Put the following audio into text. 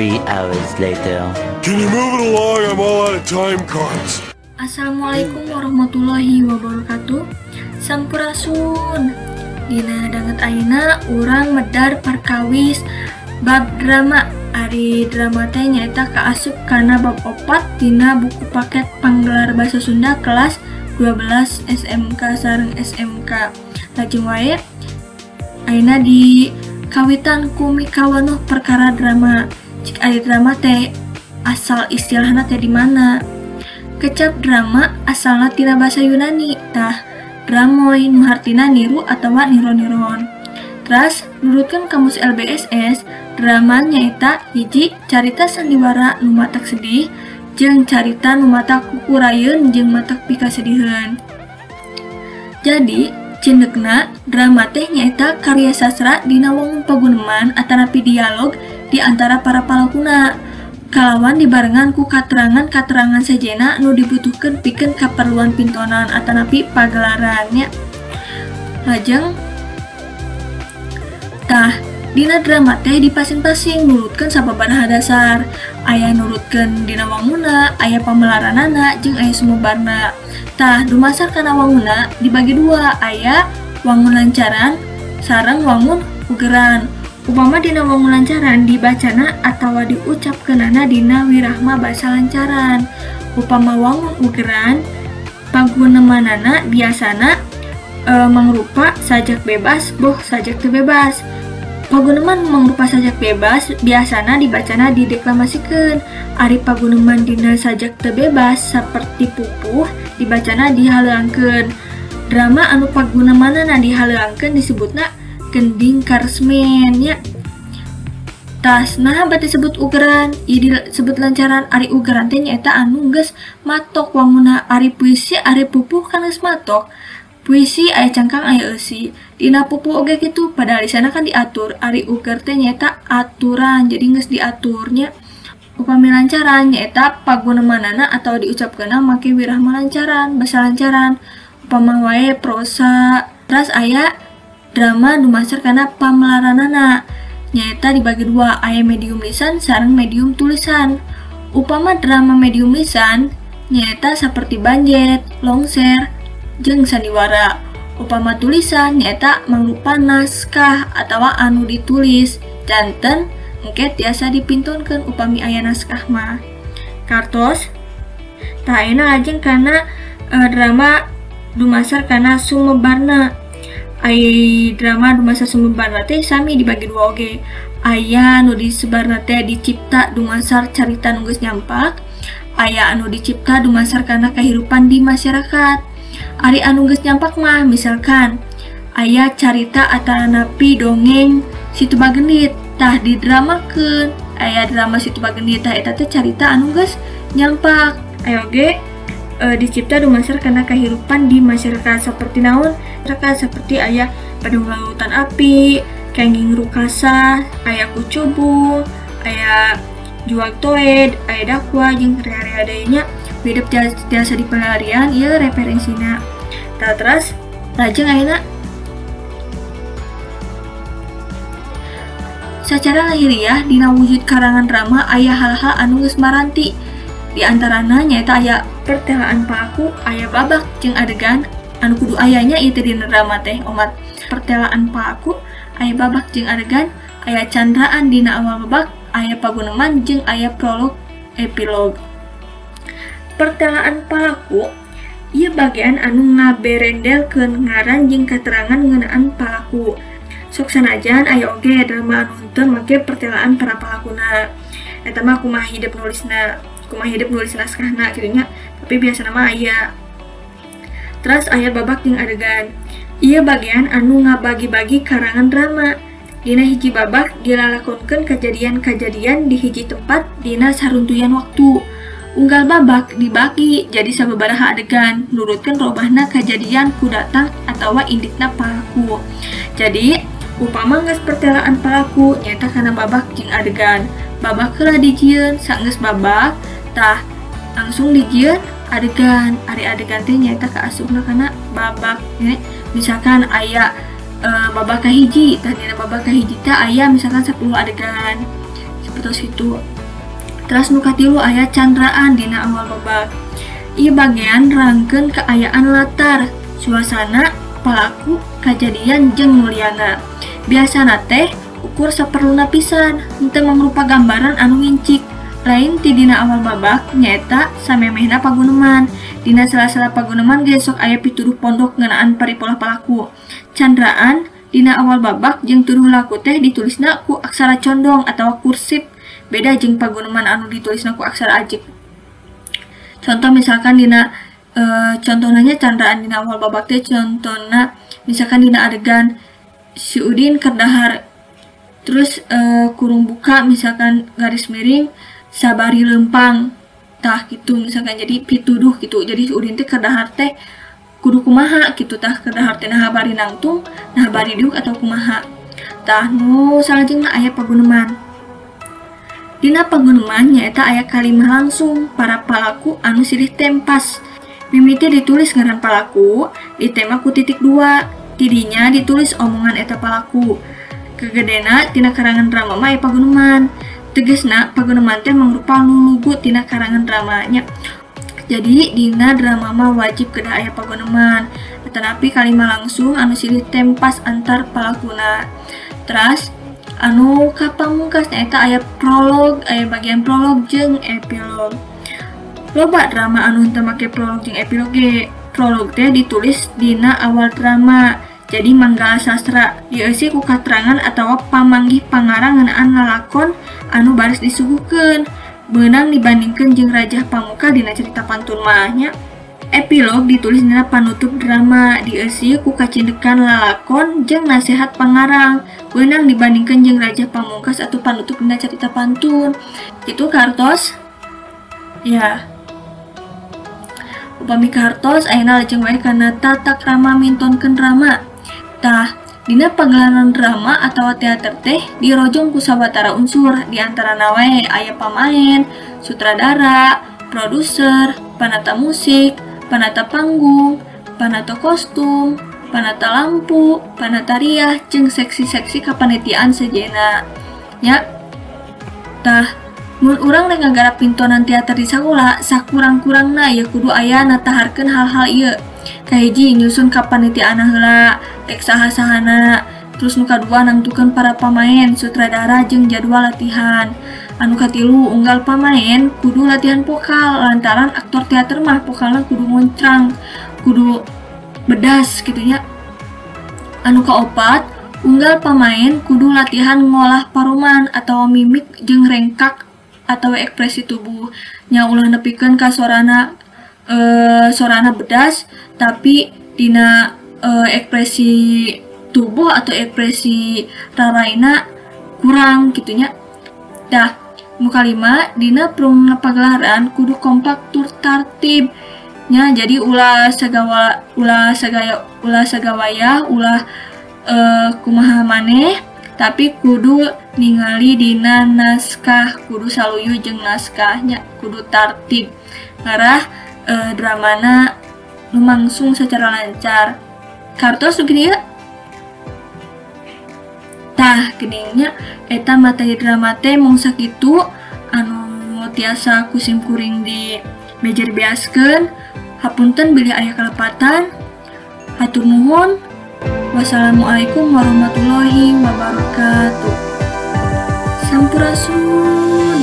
3 hours later. Can you move it along? I'm all out of time cards. Assalamualaikum warahmatullahi wabarakatuh. Sampurasun. Dina danget ayeuna urang medar perkawis bab drama. Ari drama teh nyaeta kaasup kana bab 4 dina buku paket panggelar basa Sunda kelas 12 SMK sareng SMK. Lajeng wae ayeuna di kawitan ku mikawanoh perkara drama. Cik ari drama teh asal istilahna teh di mana? Kecap drama asalna tina basa Yunani, tah dramoi nu hartina niru atawa niro-niron. Terus nurutkeun kamus LBSS, drama nyaeta hiji carita sandiwara nu matak sedih jeung carita nu matak kukurayeun jeung matak pikasediheun. Jadi cendekna drama teh nyaeta karya sastra dina wangun paguneman atanapi dialog di antara para palakuna. Kalawan dibarengan ku katerangan-katerangan sejena nu dibutuhkeun pikeun kaperluan pintonan atanapi pagelarannya. Lajeng tah dina drama teh dipasing-pasing nurutkeun sababaraha dasar. Aya nurutkeun dina wanguna, aya pamelaranana jeung aya sumebarna. Tah dumasar kana wanguna dibagi dua, aya wangun lancaran sareng wangun ugeran. Upama dina wangun lancaran dibacana atawa diucapkeunana dina wirahma basa lancaran. Upama wangun ugeran pagunemanana biasana mangrupa sajak bebas boh sajak teu bebas. Paguneman mangrupa sajak bebas biasana dibacana dideklamasikeun. Ari paguneman dina sajak teu bebas saperti pupuh dibacana dihaleuangkeun. Drama anu pagunemanana dihaleuangkeun disebutna gending karesmen nya. Tas nah berarti disebut ugeran, ieu disebut lancaran. Ari ugeran teh nyaeta anu geus matok wanguna. Ari puisi ari pupuh kan geus matok. Puisi aya cangkang aya eusi. Dina pupuh oge kitu padahal di sana kan diatur. Ari uger teh nyaeta aturan jadi geus diaturnya. Upami lancaran nyaeta pagunemanana atau diucapkeunna make wirahma lancaran, basa lancaran. Upama wae prosa. Terus aya drama dumasar kana pamelaranana. Nyaeta dibagi dua, aya medium lisan sareng medium tulisan. Upama drama medium lisan nyaeta saperti Banjet, Longser, jeung sandiwara. Upama tulisan nyaeta mangrupa naskah atawa anu ditulis. Janten engke tiasa dipintunkeun upami aya naskah mah. Kartos tah ayeuna lajeng kana drama dumasar kana sumebarna. Aya drama dumasar sumebarna teh sami dibagi dua oge. Aya anu disebarna teh dicipta dumasar carita nu geus nyampak, aya anu dicipta dumasar kana kahirupan di masyarakat. Ari anu geus nyampak mah misalkan aya carita atanapi dongeng Si Tuba Genit, tah didramakeun. Aya drama Si Tuba Genit tah eta teh carita anu geus nyampak. Aya oge dicipta dumasar kana kahirupan di masyarakat seperti naon? Seperti aya Padang Lautan Api, Kenging Rukasa, aya Kucubung, aya Juag Toed, aya Dakwa jeung rea-rea deui hidup jasa di pelarian ieu referensina. Tah terus lajeng ayeuna secara lahiriah dina wujud karangan drama aya hal-hal anu geus maranti. Di antarana nyaeta aya pertelaan paaku, aya babak jeung adegan anu kudu ayanya ieu teh dina drama teh omat. Pertelaan paaku, aya babak jeung adegan, aya candraan dina awal babak, aya paguneman jeung aya prolog epilog. Pertelaan palaku ieu bagian anu ngaberendelkeun ngaran jeung katerangan ngeunaan palaku. Sok sanajan aya oge drama anu henteu make pertelaan para palakuna. Eta mah kumaha hidup nulisna, kumaha hidup nulis naskahna kitu nya, tapi biasana mah aya. Terus aya babak jeung adegan. Ieu bagian anu ngabagi-bagi karangan drama. Dina hiji babak dilalakonkeun kajadian-kajadian di hiji tempat dina saruntuyan waktu. Unggal babak dibagi jadi sababaraha adegan nurutkeun robahna kajadian ku datang atawa indikna palaku. Jadi upama geus pertelaan palaku nyaeta kana babak jeung adegan. Babak heula dijieun, saenggeus babak tah langsung dijieun adegan. Ari adegan teh nyaeta kaasupna kana babak. Misalkan aya babak kahiji, tah dina babak kahiji teh aya misalkan 10 adegan. Seperti itu. Teras nu katilu aya candraan dina awal babak. Ieu bagean rangkeun kaayaan latar, suasana, palaku, kajadian jeung mulyana. Biasana teh ukur saperluna pisan, henteu mangrupa gambaran anu ngincik. Lain ti dina awal babak nyaeta samemehna paguneman. Dina sela-sela paguneman ge sok aya pituduh pondok ngeunaan paripolah palaku. Candraan dina awal babak jeung tuduh laku teh ditulisna ku aksara condong atawa kursif, beda jeung paguneman anu ditulisna ku aksara ajib. Contoh misalkan dina contohnya candraan dina awal babak teh contohna misalkan dina adegan si Udin keur dahar terus kurung buka misalkan garis miring sabari lempang tah gitu misalkan jadi pituduh gitu. Jadi si Udin teh keur dahar teh kudu kumaha gitu tah, keur dahar teh nah bari nangtung nah bari diuk atau kumaha. Tah nu salajengna aya paguneman. Dina paguneman nyaeta aya kalimah langsung para palaku anu silih tempas. Mimiti ditulis ngaran palaku, ditema ku titik 2. Tidinya ditulis omongan eta palaku. Kegedena tina karangan drama mah aya paguneman. Tegesna paguneman teh mangrupa lulugu tina karangan dramanya. Jadi dina drama mah wajib kedah aya paguneman. Tetapi kalimah langsung anu silih tempas antar palakuna. Teras anu kapamungkas nyaeta aya prolog, aya bagian prolog jeung epilog. Loba drama anu henteu make prolog jeung epilog ge. Prolog teh ditulis dina awal drama. Jadi manggala sastra dieusi ku katerangan atawa pamanggih pangarang ngeunaan lalakon anu baris disuguhkeun. Beunang dibandingkeun jeung Rajah Pamuka dina cerita pantun mah nya. Epilog ditulis dina panutup drama, dieusi ku kacindekan lalakon jeung nasihat pangarang. Beunang dibandingkeun jeung Rajah Pamungkas atau panutup dina cerita pantun. Itu kartos. Ya. Upami kartos ayeuna lajeng wae kana tata krama mintonkeun drama. Tah, dina pagelaran drama atau teater teh dirojong ku sabatara unsur, diantarana wae aya pamain, sutradara, produser, panata musik, panata panggung, panata kostum, panata lampu, panata riah, jeung seksi-seksi kapanitiaan sejenna. Ya. Tah, mun urang rek ngagarap pintonan teater di sakola, sakurang-kurangna ya kudu aya nataharkeun hal-hal ieu. Kahiji nyusun kapanitiaanna heula, rek saha-sahana. Terus nu kadua nangtukeun para pamain, sutradara jeung jadwal latihan. Anu katilu unggal pamain kudu latihan vokal lantaran aktor teater mah vokalna kudu ngoncrang, kudu bedas gitu nya. Anu kaopat unggal pamain kudu latihan ngolah paruman atau mimik jeung rengkak atau ekspresi tubuh nya ulah nepikeun ka sorana bedas tapi dina ekspresi tubuh atau ekspresi raraina kurang gitunya. Dah nu kalima dina prung pagelaran kudu kompak tur tartib nya, jadi ulah sagawaya kumaha maneh tapi kudu ningali dina naskah, kudu saluyu jeung naskahnya, kudu tartib ngarah dramana lumangsung secara lancar. Kartos gini ya. Tah geningnya eta materi drama teh mung sakitu anu tiasa kusim kuring di meja dibeaskeun. Hapunten bilih aya kalepatan. Hatur nuhun. Wassalamualaikum warahmatullahi wabarakatuh. Sampurasun.